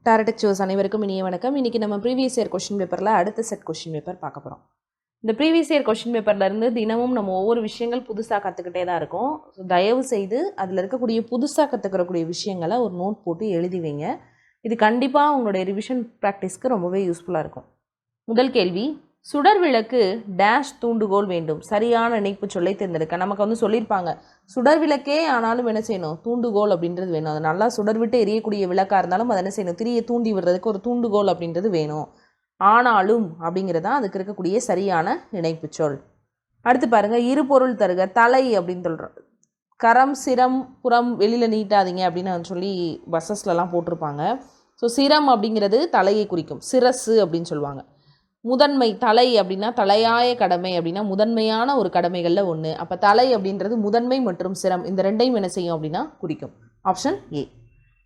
டாரடெக் sous அனைவருக்கும் இனிய வணக்கம். இன்றைக்கி நம்ம ப்ரீவியஸ் இயர் கொஷின் பேப்பரில் அடுத்த செட் கொஷின் பேப்பர் பார்க்க போகிறோம். இந்த ப்ரீவியஸ் இயர் கொஷின் பேப்பர்லேருந்து தினமும் நம்ம ஒவ்வொரு விஷயங்கள் புதுசாக கற்றுக்கிட்டே தான் இருக்கோம். ஸோ தயவு செய்து அதில் இருக்கக்கூடிய புதுசாக கற்றுக்கிறக்கூடிய விஷயங்களை ஒரு நோட் போட்டு எழுதி வைங்க. இது கண்டிப்பாக உங்களுடைய ரிவிஷன் ப்ராக்டிஸ்க்கு ரொம்பவே யூஸ்ஃபுல்லாக இருக்கும். முதல் கேள்வி, சுடர் விளக்கு டேஷ் தூண்டுகோல் வேண்டும். சரியான இணைப்பு சொல்லை தேர்ந்தெடுக்க. நமக்கு சொல்லியிருப்பாங்க, சுடர் விளக்கே ஆனாலும் என்ன செய்யணும், தூண்டுகோல் அப்படின்றது வேணும். அது நல்லா சுடர் விட்டு எரியக்கூடிய விளக்காக இருந்தாலும் அதை என்ன செய்யணும், திரியை தூண்டி விடுறதுக்கு ஒரு தூண்டுகோல் அப்படின்றது வேணும். ஆனாலும் அப்படிங்கிறதான் அதுக்கு இருக்கக்கூடிய சரியான இணைப்பு சொல். அடுத்து பாருங்கள், இருபொருள் தருக. தலை அப்படின்னு சொல்கிறோம். கரம் சிரம் புறம் வெளியில் நீட்டாதீங்க அப்படின்னு சொல்லி பஸ்ஸஸ்லலாம் போட்டிருப்பாங்க. ஸோ சிரம் அப்படிங்கிறது தலையை குறிக்கும், சிரசு அப்படின்னு சொல்லுவாங்க. முதன்மை, தலை அப்படின்னா தலையாய கடமை அப்படின்னா முதன்மையான ஒரு கடமைகளில் ஒன்று. அப்போ தலை அப்படின்றது முதன்மை மற்றும் சிரம் இந்த ரெண்டையும் என்ன செய்யும் அப்படின்னா குறிக்கும். Option A.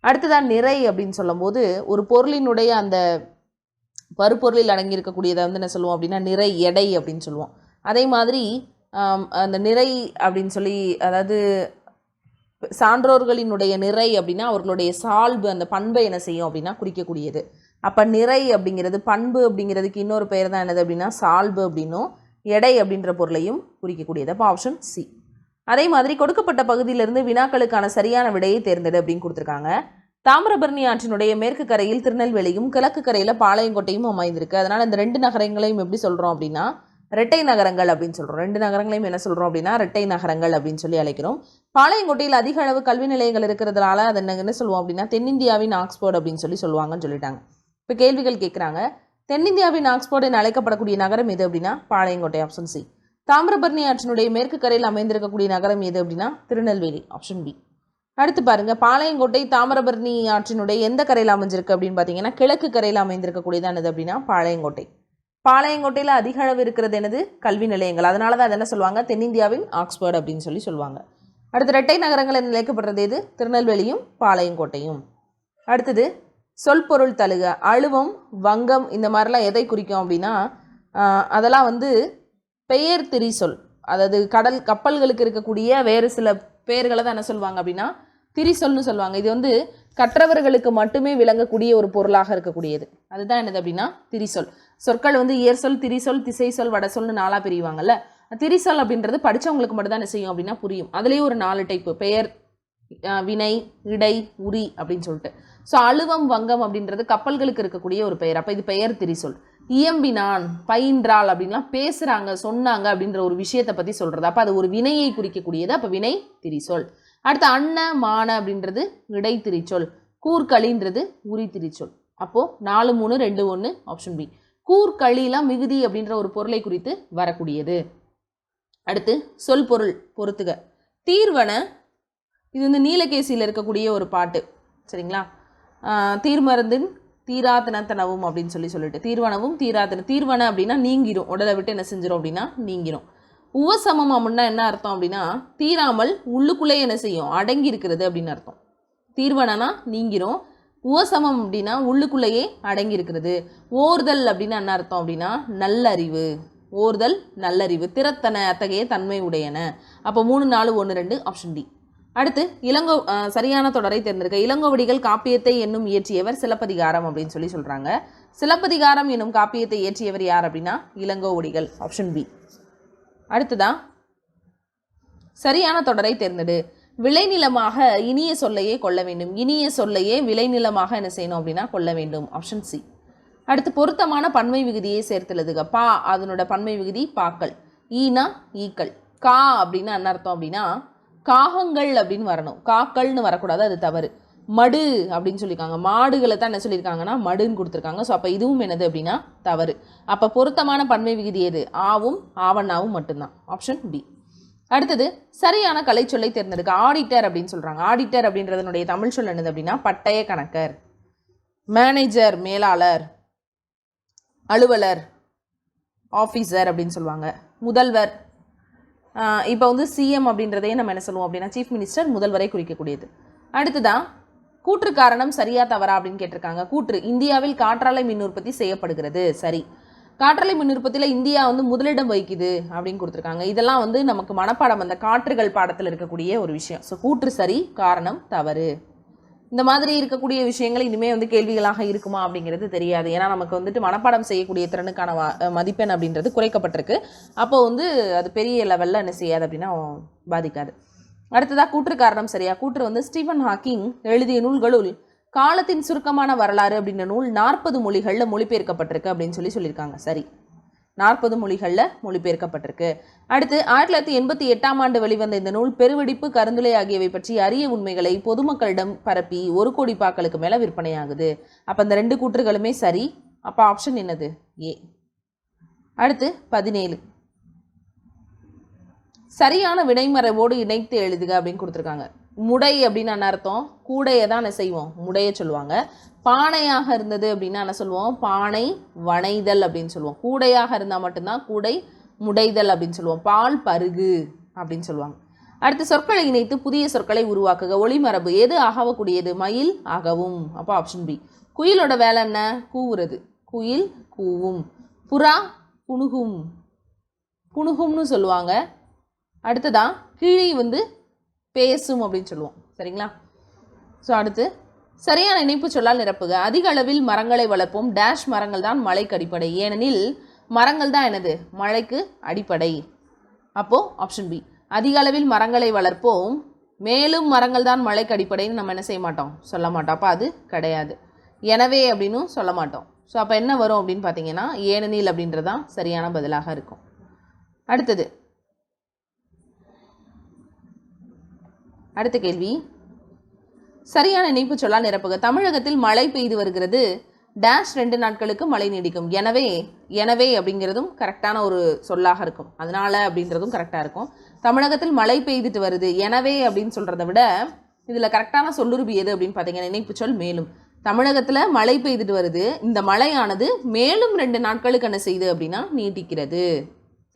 அடுத்ததான் நிறை அப்படின்னு சொல்லும்போது ஒரு பொருளினுடைய அந்த பருப்பொருளில் அடங்கி இருக்கக்கூடியதை என்ன சொல்லுவோம் அப்படின்னா நிறை, எடை அப்படின்னு சொல்லுவோம். அதே மாதிரி அந்த நிறை அப்படின்னு சொல்லி, அதாவது சான்றோர்களினுடைய நிறை அப்படின்னா அவர்களுடைய சால்பு, அந்த பண்பை என்ன செய்யும் அப்படின்னா குறிக்கக்கூடியது. அப்போ நிறை அப்படிங்கிறது பண்பு அப்படிங்கிறதுக்கு இன்னொரு பெயர் தான் என்னது அப்படின்னா சால்பு அப்படின்னும், எடை அப்படின்ற பொருளையும் குறிக்கக்கூடியது. அப்போ ஆப்ஷன் சி. அதே மாதிரி கொடுக்கப்பட்ட பகுதியிலிருந்து வினாக்களுக்கான சரியான விடையை தேர்ந்தெடு அப்படின்னு கொடுத்துருக்காங்க. தாமிரபரணி ஆற்றினுடைய மேற்கு கரையில் திருநெல்வேலியும் கிழக்கு கரையில் பாளையங்கோட்டையும் அமைந்திருக்கு. அதனால் இந்த ரெண்டு நகரங்களையும் எப்படி சொல்கிறோம் அப்படின்னா இரட்டை நகரங்கள் அப்படின்னு சொல்கிறோம். ரெண்டு நகரங்களையும் என்ன சொல்கிறோம் அப்படின்னா இரட்டை நகரங்கள் அப்படின்னு சொல்லி அழைக்கிறோம். பாளையங்கோட்டையில் அதிக அளவு கல்வி நிலையங்கள் இருக்கிறதுனால அதை என்ன சொல்லுவோம் அப்படின்னா தென்னிந்தியாவின் ஆக்ஸ்போர்ட் அப்படின்னு சொல்லுவாங்கன்னு சொல்லிட்டாங்க. இப்போ கேள்விகள் கேட்குறாங்க, தென்னிந்தியாவின் ஆக்ஸ்போர்ட் என அழைக்கப்படக்கூடிய நகரம் எது அப்படின்னா பாளையங்கோட்டை. Option C. தாமிரபரணி ஆற்றினுடைய மேற்கு கரையில் அமைந்திருக்கக்கூடிய நகரம் எது அப்படின்னா திருநெல்வேலி. Option B. அடுத்து பாருங்கள், பாளையங்கோட்டை தாமிரபரணி ஆற்றினுடைய எந்த கரையில் அமைஞ்சிருக்கு அப்படின்னு பார்த்தீங்கன்னா கிழக்கு கரையில் அமைந்திருக்கக்கூடியதான் எது அப்படின்னா பாளையங்கோட்டை. பாளையங்கோட்டையில் அதிக அளவு இருக்கிறது என்னது, கல்வி நிலையங்கள். அதனால தான் அது என்ன சொல்லுவாங்க, தென்னிந்தியாவின் ஆக்ஸ்போர்ட் அப்படின்னு சொல்லுவாங்க. அடுத்து இரட்டை நகரங்கள் நிலைக்கப்படுறது எது, திருநெல்வேலியும் பாளையங்கோட்டையும். அடுத்தது சொல் பொருள் தழுக. அழுவம், வங்கம் இந்த மாதிரிலாம் எதை குறிக்கும் அப்படின்னா அதெல்லாம் பெயர் திரி சொல். அதாவது கப்பல்களுக்கு இருக்கக்கூடிய வேறு சில பெயர்களை தான் என்ன சொல்லுவாங்க அப்படின்னா திரிசொல்னு சொல்லுவாங்க. இது கற்றவர்களுக்கு மட்டுமே விளங்கக்கூடிய ஒரு பொருளாக இருக்கக்கூடியது. அதுதான் என்னது அப்படின்னா திரிசொல். சொற்கள் இயற் சொல், திரிசொல், திசை சொல், வட சொல்னு 4 பிரிவாங்கல்ல. திரிசொல் அப்படின்றது படித்தவங்களுக்கு மட்டும் தான் என்ன செய்யும் அப்படின்னா புரியும். அதுலேயே ஒரு 4 டைப்பு, பெயர், வினை, இடை, உரி அப்படின்னு சொல்லிட்டு. ஸோ அழுவம், வங்கம் அப்படின்றது கப்பல்களுக்கு இருக்கக்கூடிய ஒரு பெயர். அப்போ இது பெயர் திரிசொல். இயம்பினான், பயின்றாள் அப்படின்லாம் பேசுகிறாங்க, சொன்னாங்க அப்படின்ற ஒரு விஷயத்தை பற்றி சொல்கிறது. அப்போ அது ஒரு வினையை குறிக்கக்கூடியது. அப்போ வினை திரிசொல். அடுத்து அன்ன, மான அப்படின்றது இடை திரிச்சொல். கூர்களின்றது உரி திரிச்சொல். அப்போது 4, 3, 2, 1 ஆப்ஷன் பி. கூர்களிலாம் மிகுதி அப்படின்ற ஒரு பொருளை குறித்து வரக்கூடியது. அடுத்து சொல் பொருள் பொறுத்துக. தீர்வன, இது நீலகேசியில் இருக்கக்கூடிய ஒரு பாட்டு, சரிங்களா. தீர்மருந்தின் தீராத்தனத்தனவும் அப்படின்னு சொல்லிட்டு தீர்வனவும் தீராத்தன. தீர்வன அப்படின்னா நீங்கிரும், உடலை விட்டு என்ன செஞ்சிடும் அப்படின்னா நீங்கிரும். உவசமம் அப்படின்னா என்ன அர்த்தம் அப்படின்னா தீராமல் உள்ளுக்குள்ளே என்ன செய்யும், அடங்கி இருக்கிறது அப்படின்னு அர்த்தம். தீர்வனனா நீங்கிரும், உவசமம் அப்படின்னா உள்ளுக்குள்ளேயே அடங்கி இருக்கிறது. ஓர்தல் அப்படின்னா என்ன அர்த்தம் அப்படின்னா நல்லறிவு. ஓர்தல் நல்லறிவு. திறத்தன, அத்தகைய தன்மை உடையன. அப்போ 3, 4, 1, 2 ஆப்ஷன் டி. அடுத்து சரியான தொடரை தேர்ந்தெடுக்க. இளங்கோவடிகள் காப்பியத்தை என்னும் இயற்றியவர் சிலப்பதிகாரம் அப்படின்னு சொல்கிறாங்க. சிலப்பதிகாரம் என்னும் காப்பியத்தை இயற்றியவர் யார் அப்படின்னா இளங்கோவடிகள். Option B. அடுத்துதான் சரியான தொடரை தேர்ந்தெடு. விளைநிலமாக இனிய சொல்லையே கொள்ள வேண்டும். இனிய சொல்லையே விளைநிலமாக என்ன செய்யணும் அப்படின்னா கொள்ள வேண்டும். Option C. அடுத்து பொருத்தமான பன்மை விகுதியை சேர்த்துள்ளதுங்க. பா அதனோட பன்மை விகுதி பாக்கள். ஈனா ஈக்கள். கா அப்படின்னா என்ன அர்த்தம் அப்படின்னா காகங்கள் அப்படின்னு வரணும், காக்கள்னு வரக்கூடாது, அது தவறு. மடு அப்படின்னு சொல்லியிருக்காங்க. மாடுகளை தான் என்ன சொல்லியிருக்காங்கன்னா மடுன்னு கொடுத்துருக்காங்க. ஸோ அப்போ இதுவும் என்னது அப்படின்னா தவறு. அப்போ பொருத்தமான பன்மை விகுதி எது, ஆவும் ஆவண்ணாவும் மட்டும்தான். Option B. அடுத்தது சரியான கலைச்சொல்லை தேர்ந்தெடுக்க. ஆடிட்டர் அப்படின்னு சொல்கிறாங்க. ஆடிட்டர் அப்படின்றதனுடைய தமிழ் சொல் என்னது அப்படின்னா பட்டய கணக்கர். மேனேஜர் மேலாளர், அலுவலர் ஆஃபீஸர் அப்படின்னு சொல்லுவாங்க. முதல்வர், இப்போ சிஎம் அப்படின்றதையே நம்ம என்ன சொல்லுவோம் அப்படின்னா சீஃப் மினிஸ்டர், முதல்வரை குறிக்கக்கூடியது. அடுத்துதான் கூற்று காரணம் சரியா தவறா அப்படின்னு கேட்டிருக்காங்க. கூற்று, இந்தியாவில் காற்றாலை மின் உற்பத்தி செய்யப்படுகிறது. சரி. காற்றாலை மின் உற்பத்தியில் இந்தியா முதலிடம் வகிக்குது அப்படின்னு கொடுத்துருக்காங்க. இதெல்லாம் நமக்கு மனப்பாடம், அந்த காற்றுகள் பாடத்தில் இருக்கக்கூடிய ஒரு விஷயம். ஸோ கூற்று சரி, காரணம் தவறு. இந்த மாதிரி இருக்கக்கூடிய விஷயங்கள் இனிமேல் வந்து கேள்விகளாக இருக்குமா அப்படிங்கிறது தெரியாது. ஏன்னா நமக்கு வந்துட்டு மனப்பாடம் செய்யக்கூடிய திறனுக்கான மதிப்பெண் அப்படின்றது குறைக்கப்பட்டிருக்கு. அப்போ வந்து அது பெரிய லெவலில் என்ன செய்யாது அப்படின்னா பாதிக்காது. அடுத்ததாக கூற்று காரணம் சரியா? கூற்று வந்து ஸ்டீஃபன் ஹாக்கிங் எழுதிய நூல்களுள் காலத்தின் சுருக்கமான வரலாறு அப்படின்ற நூல் 40 மொழிகளில் மொழிபெயர்க்கப்பட்டிருக்கு அப்படின்னு சொல்லியிருக்காங்க. சரி, 40 மொழிகளில் மொழிபெயர்க்கப்பட்டிருக்கு. அடுத்து 1988ஆம் ஆண்டு வெளிவந்த இந்த நூல் பெருவெடிப்பு, கருந்துளை ஆகியவை பற்றி அரிய உண்மைகளை பொதுமக்களிடம் பரப்பி 1 கோடி பாக்களுக்கு மேலே விற்பனையாகுது. அப்போ இந்த 2 கூற்றுகளுமே சரி. அப்போ ஆப்ஷன் என்னது? ஏ. அடுத்து 17 சரியான வினைமரபோடு இணைத்து எழுதுக அப்படின்னு கொடுத்துருக்காங்க. முடை அப்படின்னு என்ன அர்த்தம்? கூடையை தான் என்ன செய்வோம்? முடைய சொல்லுவாங்க. பானையாக இருந்தது அப்படின்னா என்ன சொல்லுவோம்? பானை வனைதல் அப்படின்னு சொல்லுவோம். கூடையாக இருந்தால் மட்டும்தான் கூடை முடைதல் அப்படின்னு சொல்லுவோம். பால் பருகு அப்படின்னு சொல்லுவாங்க. அடுத்து சொற்களை இணைத்து புதிய சொற்களை உருவாக்குக. ஒளிமரபு எது அகவக்கூடியது? மயில் அகவும். அப்போ ஆப்ஷன் பி. குயிலோட வேலை என்ன? கூவுறது. குயில் கூவும். புறா புணுகும். புணுகும்னு சொல்லுவாங்க. அடுத்ததான் கிளி வந்து பேசும் அப்படின்னு சொல்லுவோம். சரிங்களா? ஸோ அடுத்து சரியான இணைப்பு சொல்லால் நிரப்புக. அதிக அளவில் மரங்களை வளர்ப்போம் டேஷ் மரங்கள் தான் மழைக்கு அடிப்படை. ஏனெனில் மரங்கள் தான் என்னது? மழைக்கு அடிப்படை. அப்போது ஆப்ஷன் பி. அதிக அளவில் மரங்களை வளர்ப்போம் மேலும் மரங்கள் தான் மழைக்கு அடிப்படைன்னு நம்ம என்ன செய்ய மாட்டோம்? சொல்ல மாட்டோம். அப்போ அது கிடையாது. எனவே அப்படின்னு சொல்ல மாட்டோம். ஸோ அப்போ என்ன வரும் அப்படின்னு பார்த்தீங்கன்னா ஏனெனில் அப்படின்றது தான் சரியான பதிலாக இருக்கும். அடுத்த கேள்வி சரியான இணைப்பு சொல்லால் நிரப்புக. தமிழகத்தில் மழை பெய்து வருகிறது டேஷ் 2 நாட்களுக்கு மழை நீடிக்கும். எனவே அப்படிங்கிறதும் கரெக்டான ஒரு சொல்லாக இருக்கும். அதனால அப்படின்றதும் கரெக்டாக இருக்கும். தமிழகத்தில் மழை பெய்துட்டு வருது எனவே அப்படின்னு சொல்கிறத விட இதில் கரெக்டான சொல்லுருபி எது அப்படின்னு பார்த்தீங்கன்னா இணைப்பு சொல் மேலும். தமிழகத்தில் மழை பெய்துட்டு வருது, இந்த மழையானது மேலும் 2 நாட்களுக்கு என்ன செய்யுது அப்படின்னா நீட்டிக்கிறது.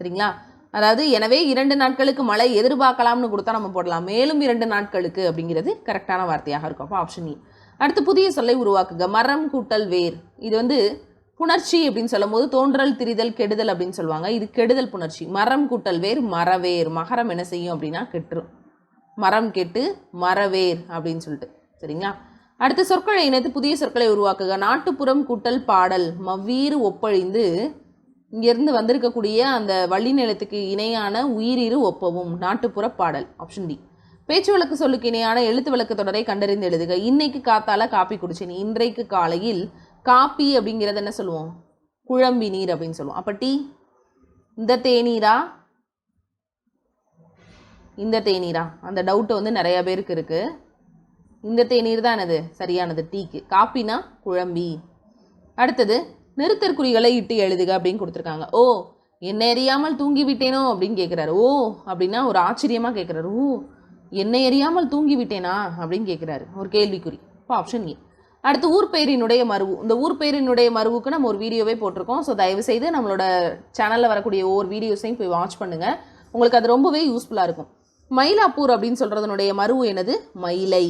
சரிங்களா? அதாவது எனவே 2 நாட்களுக்கு மழை எதிர்பார்க்கலாம்னு கொடுத்தா நம்ம போடலாம். மேலும் 2 நாட்களுக்கு அப்படிங்கிறது கரெக்டான வார்த்தையாக இருக்கும். அப்போ ஆப்ஷன் இ. அடுத்து புதிய சொல்லை உருவாக்குக. மரம் கூட்டல் வேர். இது வந்து புணர்ச்சி அப்படின்னு சொல்லும் போது தோன்றல், திரிதல், கெடுதல் அப்படின்னு சொல்லுவாங்க. இது கெடுதல் புணர்ச்சி. மரம் கூட்டல் வேர் மரவேர். மகரம் என்ன செய்யும் அப்படின்னா கெட்டுரும். மரம் கெட்டு மரவேர் அப்படின்னு சொல்லிட்டு. சரிங்களா? அடுத்து சொற்களை இணைத்து புதிய சொற்களை உருவாக்குக. நாட்டுப்புறம் கூட்டல் பாடல். மவ்வீறு ஒப்பழிந்து இங்கேருந்து வந்திருக்கக்கூடிய அந்த வள்ளிநிலத்துக்கு இணையான உயிரிரு ஒப்பவும். நாட்டுப்புற பாடல். Option D. பேச்சு வழக்கு சொல்லுக்கு இணையான எழுத்து வழக்கு தொடரை கண்டறிந்து எழுதுக. இன்னைக்கு காத்தால காப்பி குடிச்சேன். இன்றைக்கு காலையில் காப்பி அப்படிங்கிறத என்ன சொல்லுவோம்? குழம்பி நீர் அப்படின்னு சொல்லுவோம். அப்போ டீ இந்த தேநீரா இந்த தேநீரா? அந்த டவுட்டு வந்து நிறைய பேருக்கு இருக்குது. இந்த தேநீர் தான் என்னது? சரியானது டீக்கு. காப்பினா குழம்பி. அடுத்தது நிறுத்தற்குறிகளை இட்டு எழுதுக அப்படின்னு கொடுத்துருக்காங்க. ஓ என்னை எறியாமல் தூங்கி விட்டேனோ அப்படின்னு கேட்குறாரு. ஓ அப்படின்னா ஒரு ஆச்சரியமாக கேட்குறாரு. ஓ என்னை எறியாமல் தூங்கி விட்டேனா அப்படின்னு கேட்குறாரு. ஒரு கேள்விக்குறி. இப்போ ஆப்ஷன் ஏ. அடுத்து ஊர்பெயரினுடைய மருவு. இந்த ஊர்பெயரினுடைய மருவுக்கு நம்ம ஒரு வீடியோவே போட்டிருக்கோம். ஸோ தயவுசெய்து நம்மளோட சேனலில் வரக்கூடிய ஒவ்வொரு வீடியோஸையும் போய் வாட்ச் பண்ணுங்கள். உங்களுக்கு அது ரொம்பவே யூஸ்ஃபுல்லாக இருக்கும். மயிலாப்பூர் அப்படின்னு சொல்கிறதுனுடைய மருவு என்னது? மயிலை.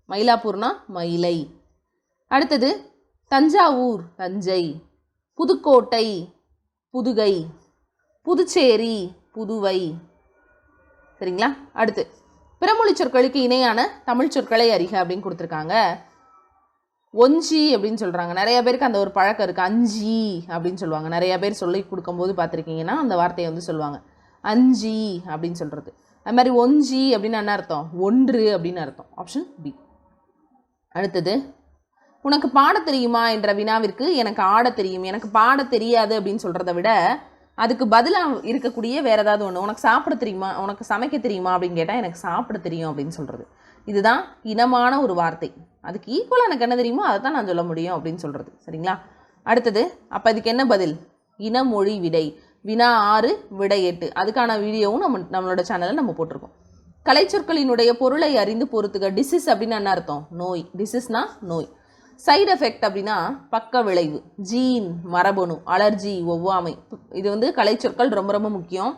மயிலாப்பூர்னா மயிலை. அடுத்தது தஞ்சாவூர் தஞ்சை. புதுக்கோட்டை புதுகை. புதுச்சேரி புதுவை. சரிங்களா? அடுத்து பிறமொழி சொற்களுக்கு இணையான தமிழ் சொற்களை அறிக அப்படின்னு கொடுத்துருக்காங்க. ஒஞ்சி அப்படின்னு சொல்கிறாங்க. நிறைய பேருக்கு அந்த ஒரு பழக்கம் இருக்குது. அஞ்சி அப்படின்னு சொல்லுவாங்க. நிறைய பேர் சொல்லி கொடுக்கும்போது பார்த்துருக்கீங்கன்னா அந்த வார்த்தையை வந்து சொல்லுவாங்க. அஞ்சி அப்படின்னு சொல்கிறது. அது மாதிரி ஒஞ்சி அப்படின்னு என்ன அர்த்தம்? ஒன்று அப்படின்னு அர்த்தம். Option B. அடுத்தது உனக்கு பாட தெரியுமா என்ற வினாவிற்கு எனக்கு ஆட தெரியும், எனக்கு பாட தெரியாது அப்படின்னு சொல்கிறத விட அதுக்கு பதிலாக இருக்கக்கூடிய வேறு ஏதாவது ஒன்று. உனக்கு சாப்பிட தெரியுமா, உனக்கு சமைக்க தெரியுமா அப்படின்னு கேட்டால் எனக்கு சாப்பிட தெரியும் அப்படின்னு சொல்கிறது. இதுதான் இனமான ஒரு வார்த்தை. அதுக்கு ஈக்குவலாக எனக்கு என்ன தெரியுமோ அதை தான் நான் சொல்ல முடியும் அப்படின்னு சொல்கிறது. சரிங்களா? அடுத்தது அப்போ இதுக்கு என்ன பதில்? இனமொழி விடை. வினா 6 விடை 8. அதுக்கான வீடியோவும் நம்மளோட சேனலில் நம்ம போட்டிருக்கோம். கலைச்சொற்களினுடைய பொருளை அறிந்து பொறுத்துக்க. டிசீஸ் அப்படின்னு என்ன அர்த்தம்? நோய். டிசீஸ்னா நோய். சைடு எஃபெக்ட் அப்படின்னா பக்க விளைவு. ஜீன் மரபணு. அலர்ஜி ஒவ்வாமை. இது வந்து கலைச்சொற்கள் ரொம்ப ரொம்ப முக்கியம்.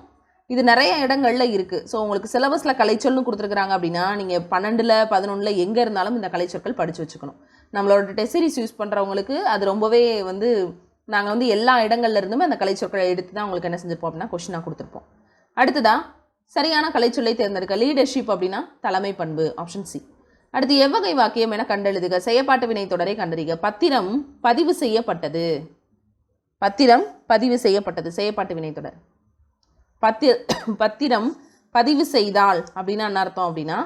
இது நிறைய இடங்களில் இருக்குது. ஸோ உங்களுக்கு சிலபஸில் கலைச்சொல்னு கொடுத்துருக்குறாங்க அப்படின்னா நீங்கள் 12ல் 11ல் எங்கே இருந்தாலும் இந்த கலைச்சொற்கள் படித்து வச்சுக்கணும். நம்மளோட டெஸ்ட் சீரிஸ் யூஸ் பண்ணுறவங்களுக்கு அது ரொம்பவே வந்து நாங்கள் வந்து எல்லா இடங்கள்ல இருந்துமே அந்த கலைச்சொற்களை எடுத்து தான் உங்களுக்கு என்ன செஞ்சுருப்போம் அப்படின்னா கொஷினாக கொடுத்துருப்போம். அடுத்ததான் சரியான கலைச்சொல்லை தேர்ந்தெடுக்க. லீடர்ஷிப் அப்படின்னா தலைமை பண்பு. Option C. அடுத்து எவ்வகை வாக்கியம் என கண்டெழுதுக. செயப்பாட்டு வினை தொடரை கண்டறிக. பத்திரம் பதிவு செய்யப்பட்டது. பத்திரம் பதிவு செய்யப்பட்டது செயப்பாட்டு வினை தொடர். பத்திரம் பதிவு செய்தால் அப்படின்னா என்ன அர்த்தம் அப்படின்னா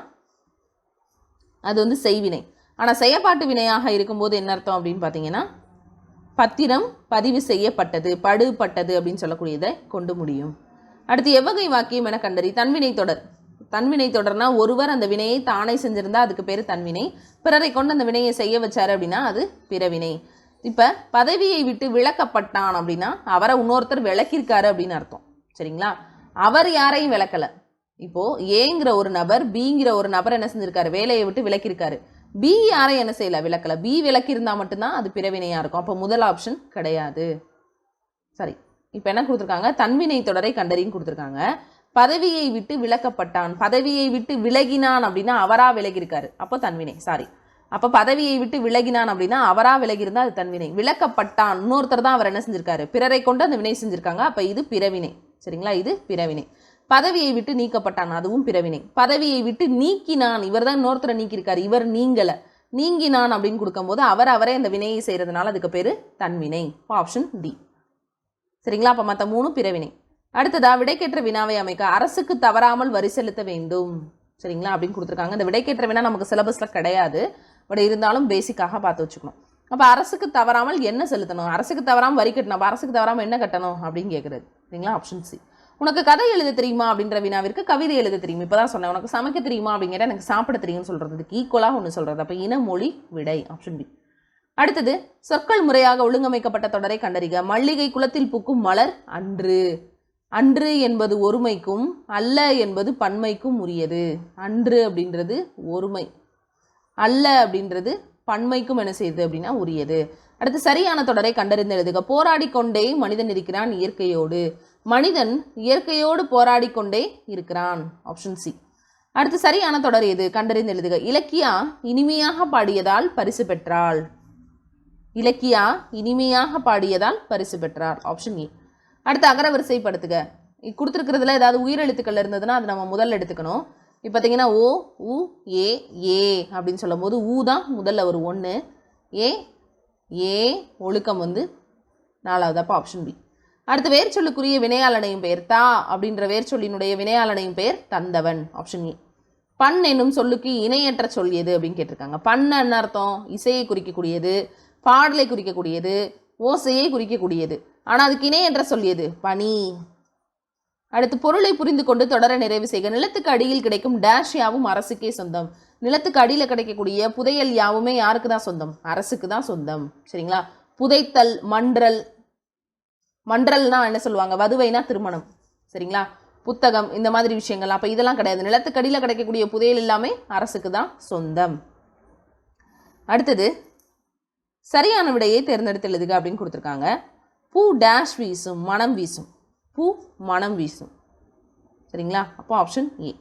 அது வந்து செய்வினை. ஆனால் செயப்பாட்டு வினையாக இருக்கும்போது என்ன அர்த்தம் அப்படின்னு பார்த்தீங்கன்னா பத்திரம் பதிவு செய்யப்பட்டது படுபட்டது அப்படின்னு சொல்லக்கூடியதை கொண்டு முடியும். அடுத்து எவ்வகை வாக்கியம் என கண்டறி. தன்வினை தொடர். தன்வினை தொடர்னா ஒருவர் அந்த வினையை தானே செஞ்சிருந்தா அதுக்கு பேர் தன்வினை. பிறரை கொண்டு அந்த வினையை செய்ய வச்சாரு அப்படின்னா அது பிறவினை. இப்போ பதவியை விட்டு விலக்கப்பட்டான் அப்படின்னா அவரை இன்னொருத்தர் விளக்கியிருக்காரு அப்படின்னு அர்த்தம். சரிங்களா? அவர் யாரையும் விளக்கலை. இப்போ ஏங்கிற ஒரு நபர் பிங்கிற ஒரு நபர் என்ன செஞ்சிருக்காரு, வேலையை விட்டு விலக்கியிருக்காரு. பி யாரையும் என்ன செய்யல, விளக்கல. பி விலக்கியிருந்தா மட்டும்தான் அது பிறவினையா இருக்கும். அப்போ முதல் ஆப்ஷன் கிடையாது. சரி, இப்போ என்ன கொடுத்துருக்காங்க, தன்வினை தொடரை கண்டறின்னு கொடுத்துருக்காங்க. பதவியை விட்டு விலக்கப்பட்டான், பதவியை விட்டு விலகினான் அப்படின்னா அவரா விலகியிருக்காரு, அப்போ தன்வினை. சாரி, அப்போ பதவியை விட்டு விலகினான் அப்படின்னா அவரா விலகியிருந்தா அது தன்வினை. விலக்கப்பட்டான் இன்னொருத்தர் தான் அவர் என்ன செஞ்சிருக்காரு, பிறரை கொண்டு அந்த வினை செஞ்சிருக்காங்க, அப்போ இது பிறவினை. சரிங்களா? இது பிறவினை. பதவியை விட்டு நீக்கப்பட்டான், அதுவும் பிறவினை. பதவியை விட்டு நீக்கினான், இவர் தான் இன்னொருத்தரை நீக்கியிருக்காரு, இவர் நீங்கலை, நீங்கினான் அப்படின்னு கொடுக்கும்போது அவரே அந்த வினையை செய்கிறதுனால அதுக்கு பேர் தன்வினை. Option D. சரிங்களா? அப்போ மற்ற 3 பிறவினை. அடுத்ததா விடைக்கேற்ற வினாவை அமைக்க. அரசுக்கு தவறாமல் வரி செலுத்த வேண்டும். சரிங்களா? அப்படின்னு கொடுத்துருக்காங்க. இந்த விடைக்கேற்ற வினா நமக்கு சிலபஸில் கிடையாது, பட் இருந்தாலும் பேசிக்காக பார்த்து வச்சுக்கணும். அப்போ அரசுக்கு தவறாமல் என்ன செலுத்தணும், அரசுக்கு தவறாமல் வரி கட்டணும், அப்போ அரசுக்கு தவறாமல் என்ன கட்டணும் அப்படின்னு கேட்குறது. சரிங்களா? Option C. உனக்கு கதை எழுத தெரியுமா அப்படின்ற வினாவிற்கு கவிதை எழுத தெரியும். இப்போ தான் சொன்னேன். உனக்கு சமைக்க தெரியுமா அப்படிங்கிற எனக்கு சாப்பிட தெரியும்னு சொல்கிறதுக்கு ஈக்குவலாக ஒன்று சொல்கிறது. அப்போ இனமொழி விடை. Option B. அடுத்தது சொற்கள் முறையாக ஒழுங்கமைக்கப்பட்ட தொடரை கண்டறிக. மல்லிகை குளத்தில் பூக்கும் மலர் அன்று. அன்று என்பது ஒருமைக்கும் அல்ல என்பது பன்மைக்கும் உரியது. அன்று அப்படின்றது ஒருமை, அல்ல அப்படின்றது பன்மைக்கும் என்ன செய்யுது அப்படின்னா உரியது. அடுத்து சரியான தொடரை கண்டறிந்து எழுதுக. போராடி கொண்டே மனிதன் இருக்கிறான் இயற்கையோடு. மனிதன் இயற்கையோடு போராடி கொண்டே இருக்கிறான். Option C. அடுத்து சரியான தொடர் எது கண்டறிந்து எழுதுக. இலக்கியா இனிமையாக பாடியதால் பரிசு பெற்றாள். இலக்கியா இனிமையாக பாடியதால் பரிசு பெற்றார். Option A. அடுத்து அகரவரிசைப்படுத்துக. கொடுத்துருக்கிறதுல ஏதாவது உயிரெழுத்துக்கள் இருந்ததுன்னா அது நம்ம முதல்ல எடுத்துக்கணும். இப்போ பார்த்தீங்கன்னா ஓ உ ஏ ஏ அப்படின்னு சொல்லும் போது ஊ தான் முதல்ல ஒரு 1, ஏ ஏ ஒழுக்கம் வந்து 4வது. அப்போ ஆப்ஷன் பி. அடுத்து வேர்ச்சொல்லுக்குரிய வினையாளனையும் பெயர். தா அப்படின்ற வேர்ச்சொல்லினுடைய வினையாளனையும் பெயர் தந்தவன். Option A. பண் என்னும் சொல்லுக்கு இணையற்ற சொல் எது அப்படின்னு கேட்டிருக்காங்க. பண்ண என்ன அர்த்தம், இசையை குறிக்கக்கூடியது, பாடலை குறிக்கக்கூடியது, ஓசையை குறிக்கக்கூடியது. ஆனால் அதுக்கு இணையற்ற சொல் எது, பனி. அடுத்து பொருளை புரிந்து கொண்டு தொடர நிறைவு செய்க. நிலத்துக்கு அடியில் கிடைக்கும் டேஷ் யாவும் அரசுக்கே சொந்தம். நிலத்துக்கு அடியில் கிடைக்கக்கூடிய புதையல் யாவுமே யாருக்கு தான் சொந்தம், அரசுக்கு தான் சொந்தம். சரிங்களா? புதைத்தல், மன்றல். மன்றல்னா என்ன சொல்லுவாங்க, வதுவைனா திருமணம். சரிங்களா? புத்தகம், இந்த மாதிரி விஷயங்கள். அப்போ இதெல்லாம் கிடையாது. நிலத்துக்கு அடியில் கிடைக்கக்கூடிய புதையல் எல்லாமே அரசுக்கு தான் சொந்தம். அடுத்தது சரியான விடையை தேர்ந்தெடுத்து எழுதுக அப்படின்னு கொடுத்துருக்காங்க. பூ டேஷ் வீசும், மனம் வீசும். பூ மனம் வீசும். சரிங்களா? அப்போ ஆப்ஷன் ஏ.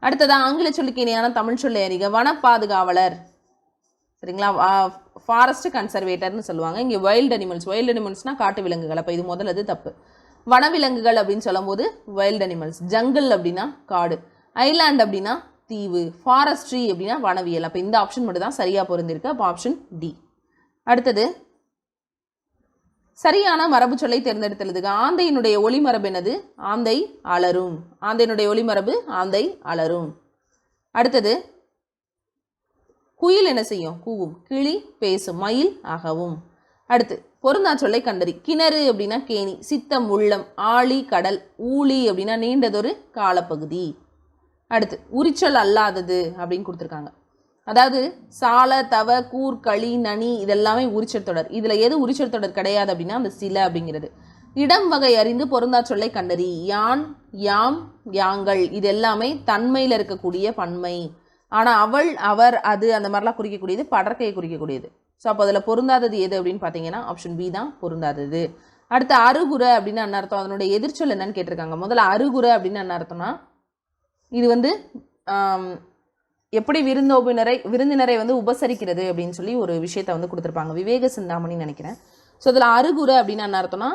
அடுத்ததான் ஆங்கில சொல்லுக்கு இணையான தமிழ் சொல்லை அறிக. வன பாதுகாவலர். சரிங்களா? ஃபாரஸ்ட் கன்சர்வேட்டர்னு சொல்லுவாங்க. இங்கே வைல்டு அனிமல்ஸ். வைல்டு அனிமல்ஸ்னால் காட்டு விலங்குகள். அப்போ இது முதல்ல தப்பு. வனவிலங்குகள் அப்படின்னு சொல்லும் போது வைல்டு அனிமல்ஸ். ஜங்கிள் அப்படின்னா காடு, ஐலாண்ட் அப்படின்னா தீவு, ஃபாரஸ்ட்ரி அப்படின்னா வனவியல். அப்போ இந்த ஆப்ஷன் மட்டும் தான் சரியாக பொருந்திருக்கு. அப்போ ஆப்ஷன் டி. அடுத்தது சரியான மரபு சொல்லை தேர்ந்தெடுத்து எழுதுக. ஆந்தையினுடைய ஒளிமரபு என்னது, ஆந்தை அலரும். ஆந்தையினுடைய ஒளிமரபு ஆந்தை அலரும். அடுத்தது குயில் என்ன செய்யும், கூவும். கிளி பேசும், மயில் அகவும். அடுத்து பொருந்தா சொல்லை கண்டறி. கிணறு அப்படின்னா கேணி, சித்தம் உள்ளம், ஆழி கடல், ஊழி அப்படின்னா நீண்டதொரு காலப்பகுதி. அடுத்து உரிச்சொல் அல்லாதது அப்படின்னு கொடுத்துருக்காங்க. அதாவது சால, தவ, கூர், களி, நனி இதெல்லாமே உரிச்சொல் தொடர். இதில் எது உரிச்சொல் தொடர் கிடையாது அப்படின்னா அந்த சில அப்படிங்கிறது. இடம் வகை அறிந்து பொருந்தா சொல்லை கண்டறி. யான், யாம், யாங்கள் இது எல்லாமே தன்மையில் இருக்கக்கூடிய பன்மை. ஆனால் அவள், அவர், அது அந்த மாதிரிலாம் குறிக்கக்கூடியது படற்கையை குறிக்கக்கூடியது. ஸோ அப்போ அதில் பொருந்தாதது எது அப்படின்னு பார்த்தீங்கன்னா ஆப்ஷன் பி தான் பொருந்தாதது. அடுத்து அருகுற அப்படின்னு என்ன அர்த்தம், அதனுடைய எதிர்ச்சொல் என்னன்னு கேட்டிருக்காங்க. முதல்ல அருகுற அப்படின்னு என்ன அர்த்தம்னா இது வந்து எப்படி விருந்தினரை வந்து உபசரிக்கிறது அப்படின்னு சொல்லி ஒரு விஷயத்தை வந்து கொடுத்துருப்பாங்க. விவேக சிந்தாமணின்னு நினைக்கிறேன். ஸோ அதில் அருகுற அப்படின்னு என்ன அர்த்தம்னா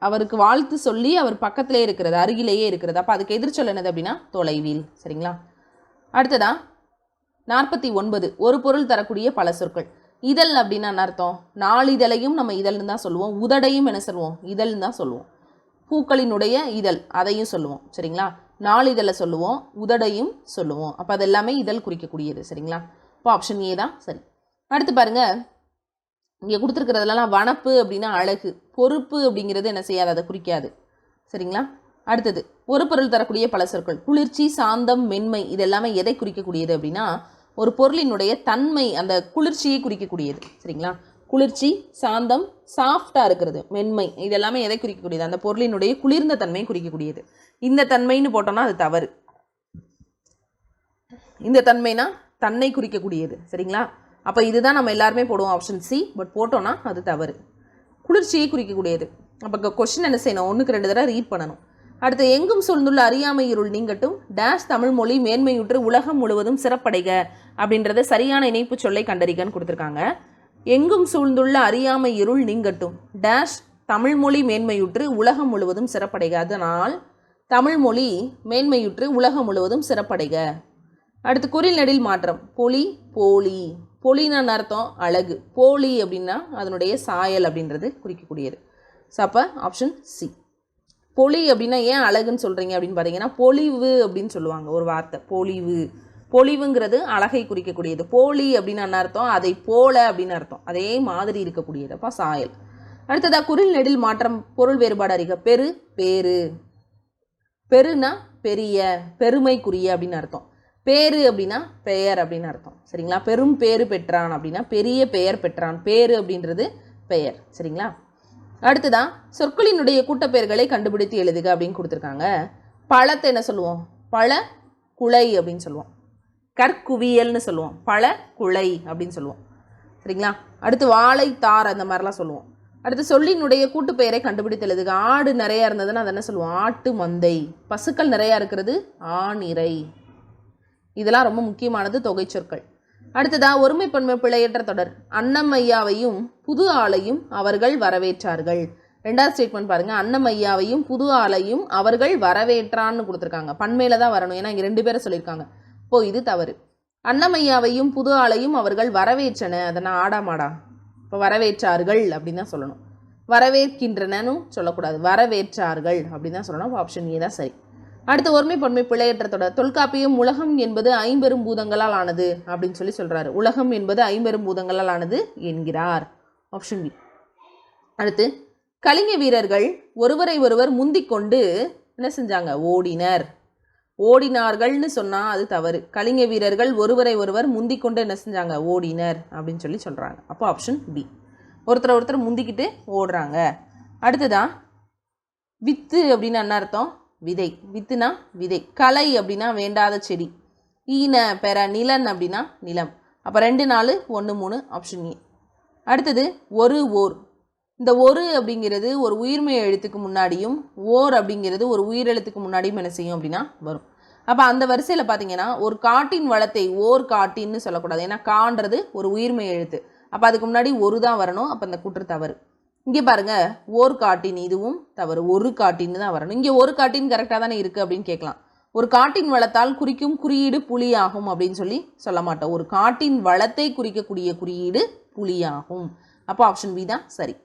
அவருக்கு வாழ்த்து சொல்லி அவர் பக்கத்திலே இருக்கிறது, அருகிலேயே இருக்கிறது. அப்போ அதுக்கு எதிர்ச்சொல் என்னது அப்படின்னா தொலைவில். சரிங்களா? அடுத்ததா 49 ஒரு பொருள் தரக்கூடிய பல சொற்கள். இதழ் அப்படின்னா என்ன அர்த்தம்? நாளிதழையும் நம்ம இதழ்னு தான் சொல்லுவோம். உதடையும் என்ன சொல்லுவோம்? இதழ்னு தான் சொல்லுவோம். பூக்களினுடைய இதழ் அதையும் சொல்லுவோம். சரிங்களா? நாளிதழை சொல்லுவோம், உதடையும் சொல்லுவோம். அப்போ அது எல்லாமே இதழ் குறிக்கக்கூடியது. சரிங்களா? இப்போ ஆப்ஷன் ஏ தான் சரி. அடுத்து பாருங்க, இங்கே கொடுத்துருக்கிறதுலாம் வனப்பு அப்படின்னா அழகு, பொறுப்பு அப்படிங்கிறது என்ன செய்யாது, அதை குறிக்காது. சரிங்களா? அடுத்தது ஒரு பொருள் தரக்கூடிய பல சொற்கள். குளிர்ச்சி, சாந்தம், மென்மை இது எல்லாமே எதை குறிக்கக்கூடியது அப்படின்னா ஒரு பொருளினுடைய தன்மை, அந்த குளிர்ச்சியை குறிக்கக்கூடியது. சரிங்களா? குளிர்ச்சி, சாந்தம், சாஃப்டாக இருக்கிறது, மென்மை இது எல்லாமே எதை குறிக்கக்கூடியது? அந்த பொருளினுடைய குளிர்ந்த தன்மையை குறிக்கக்கூடியது. இந்த தன்மைன்னு போட்டோம்னா அது தவறு. இந்த தன்மைனா தன்னை குறிக்கக்கூடியது. சரிங்களா? அப்போ இதுதான் நம்ம எல்லாருமே போடுவோம் ஆப்ஷன் சி. பட் போட்டோம்னா அது தவறு. குளிர்ச்சியை குறிக்கக்கூடியது. அப்போ கொஸ்டின் என்ன செய்யணும்? 1க்கு 2 தடவை ரீட் பண்ணணும். அடுத்து எங்கும் சூழ்ந்துள்ள அறியாமை இருள் நீங்கட்டும் டேஷ் தமிழ் மொழி மேன்மையுற்று உலகம் முழுவதும் சிறப்படைக அப்படின்றத சரியான இணைப்பு சொல்லை கண்டறிகன்னு கொடுத்துருக்காங்க. எங்கும் சூழ்ந்துள்ள அறியாமை இருள் நீங்கட்டும் டேஷ் தமிழ் மொழி மேன்மையுற்று உலகம் முழுவதும் சிறப்படைக. அதனால் தமிழ் மொழி மேன்மையுற்று உலகம் முழுவதும் சிறப்படைக. அடுத்து குறில் நெடில் மாற்றம். பொலி, போலி. பொலின்னு அர்த்தம் அழகு, போலி அப்படின்னா அதனுடைய சாயல் அப்படின்றது குறிக்கக்கூடியது. ஸோ அப்போ ஆப்ஷன் சி. பொலி அப்படின்னா ஏன் அழகுன்னு சொல்கிறீங்க அப்படின்னு பார்த்தீங்கன்னா பொலிவு அப்படின்னு சொல்லுவாங்க ஒரு வார்த்தை, பொலிவு. பொலிவுங்கிறது அழகை குறிக்கக்கூடியது. போலி அப்படின்னு என்ன அர்த்தம்? அதை போல அப்படின்னு அர்த்தம், அதே மாதிரி இருக்கக்கூடியது. அப்போ சாயல். அடுத்ததா குறில் நெடில் மாற்றம் பொருள் வேறுபாடு அறிக. பெரு, பேரு. பெருனா பெரிய, பெருமைக்குரிய அப்படின்னு அர்த்தம். பேரு அப்படின்னா பெயர் அப்படின்னு அர்த்தம். சரிங்களா? பெரும் பேரு பெற்றான் அப்படின்னா பெரிய பெயர் பெற்றான். பேரு அப்படின்றது பெயர். சரிங்களா? அடுத்ததான் சொற்களினுடைய கூட்டப்பெயர்களை கண்டுபிடித்து எழுதுக அப்படின்னு கொடுத்துருக்காங்க. பழத்தை என்ன சொல்லுவோம்? பழ குலை அப்படின்னு சொல்லுவோம். கற்குவியல்னு சொல்லுவோம். பழ குலை அப்படின்னு சொல்லுவோம். சரிங்களா? அடுத்து வாழை, தார் அந்த மாதிரிலாம் சொல்லுவோம். அடுத்து சொல்லினுடைய கூட்டுப்பெயரை கண்டுபிடித்து எழுதுக. ஆடு நிறையா இருந்ததுன்னா அதை என்ன சொல்லுவோம்? ஆட்டு மந்தை. பசுக்கள் நிறையா இருக்கிறது ஆணிரை. இதெல்லாம் ரொம்ப முக்கியமானது தொகை சொற்கள். அடுத்ததா ஒருமைப்பன்மை பிழையற்ற தொடர். அன்னமையாவையும் புது ஆளையும் அவர்கள் வரவேற்றார்கள். 2வது ஸ்டேட்மெண்ட் பாருங்க. அன்னமையாவையும் புது ஆளையும் அவர்கள் வரவேற்றான்னு கொடுத்துருக்காங்க. பன்மையில தான் வரணும், ஏன்னா இங்கே 2 பேரை சொல்லியிருக்காங்க. இப்போ இது தவறு. அன்னமையாவையும் புது ஆளையும் அவர்கள் வரவேற்றன, அதனால் ஆடாமாடா. இப்போ வரவேற்றார்கள் அப்படின்னு தான் சொல்லணும். வரவேற்கின்றனன்னு சொல்லக்கூடாது, வரவேற்றார்கள் அப்படின்னு தான் சொல்லணும். ஆப்ஷன் ஏ தான் சரி. அடுத்து ஒருமைப்பன்மை பிழையற்ற தொடர். தொல்காப்பியம் உலகம் என்பது 50 பூதங்களால் ஆனது அப்படின்னு சொல்கிறாரு. உலகம் என்பது 50 பூதங்களால் ஆனது என்கிறார். Option B. அடுத்து கலிங்க வீரர்கள் ஒருவரை ஒருவர் முந்திக்கொண்டு என்ன செஞ்சாங்க? ஓடினர். ஓடினார்கள்னு சொன்னால் அது தவறு. கலிங்க வீரர்கள் ஒருவரை ஒருவர் முந்திக்கொண்டு என்ன செஞ்சாங்க? ஓடினர் அப்படின்னு சொல்கிறாங்க. அப்போ ஆப்ஷன் பி. ஒருத்தர் முந்திக்கிட்டு ஓடுறாங்க. அடுத்ததான் வித்து அப்படின்னு என்ன அர்த்தம்? விதை. வித்துனா விதை. கலை அப்படின்னா வேண்டாத செடி. ஈன பெற நிலன் அப்படின்னா நிலம். அப்போ 2 4 1 3 ஆப்ஷன் ஏ. அடுத்தது ஒரு ஓர். இந்த ஒரு அப்படிங்கிறது ஒரு உயிர்மெய் எழுத்துக்கு முன்னாடியும் ஓர் அப்படிங்கிறது ஒரு உயிரெழுத்துக்கு முன்னாடியும் என்ன செய்யும் அப்படின்னா வரும். அப்போ அந்த வரிசையில் பார்த்தீங்கன்னா ஒரு காட்டின் வளத்தை ஓர் காட்டின்னு சொல்லக்கூடாது, ஏன்னா கான்றது ஒரு உயிர்மெய் எழுத்து. அப்போ அதுக்கு முன்னாடி ஒரு தான் வரணும். அப்போ அந்த கூற்று தவறு. இங்கே பாருங்க, ஓர் காட்டின், இதுவும் தவறு. ஒரு காட்டின்னு தான் வரணும். இங்கே ஒரு காட்டின் கரெக்டாக தானே இருக்குது அப்படின்னு கேட்கலாம். ஒரு காட்டின் வளத்தால் குறிக்கும் குறியீடு புலியாகும் அப்படின்னு சொல்ல மாட்டோம். ஒரு காட்டின் வளத்தை குறிக்கக்கூடிய குறியீடு புலியாகும். அப்போ ஆப்ஷன் பி தான் சரி.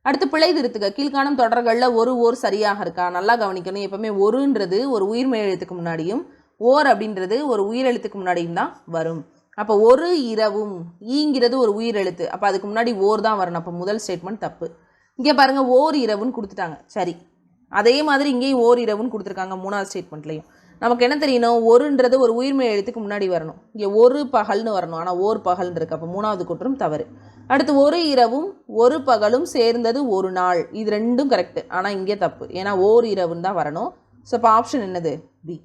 அடுத்து பிழை திருத்துக. கீழ்காணும் தொடர்களில் ஒரு ஓர் சரியாக இருக்கா? நல்லா கவனிக்கணும். எப்பவுமே ஒருன்றது ஒரு உயிர்மெய் எழுத்துக்கு முன்னாடியும் ஓர் அப்படின்றது ஒரு உயிரெழுத்துக்கு முன்னாடியும் தான் வரும். அப்போ ஒரு இரவும், ஈங்கிறது ஒரு உயிரெழுத்து. அப்போ அதுக்கு முன்னாடி ஓர் தான் வரணும். அப்போ முதல் ஸ்டேட்மெண்ட் தப்பு. இங்கே பாருங்கள், ஓர் இரவுன்னு கொடுத்துட்டாங்க, சரி. அதே மாதிரி இங்கேயும் ஓர் இரவுன்னு கொடுத்துருக்காங்க 3வது ஸ்டேட்மெண்ட்லையும். நமக்கு என்ன தெரியணும்? ஒருன்றது ஒரு உயிர்மெய் எழுத்துக்கு முன்னாடி வரணும். இங்கே ஒரு பகல்னு வரணும், ஆனால் ஓர் பகல்னு இருக்குது. அப்போ 3வது குற்றம் தவறு. அடுத்து ஒரு இரவும் ஒரு பகலும் சேர்ந்தது ஒரு நாள். இது 2ம் கரெக்டு, ஆனால் இங்கே தப்பு, ஏன்னா ஓர் இரவுன்னு தான் வரணும். ஸோ இப்போ ஆப்ஷன் என்னது? பி.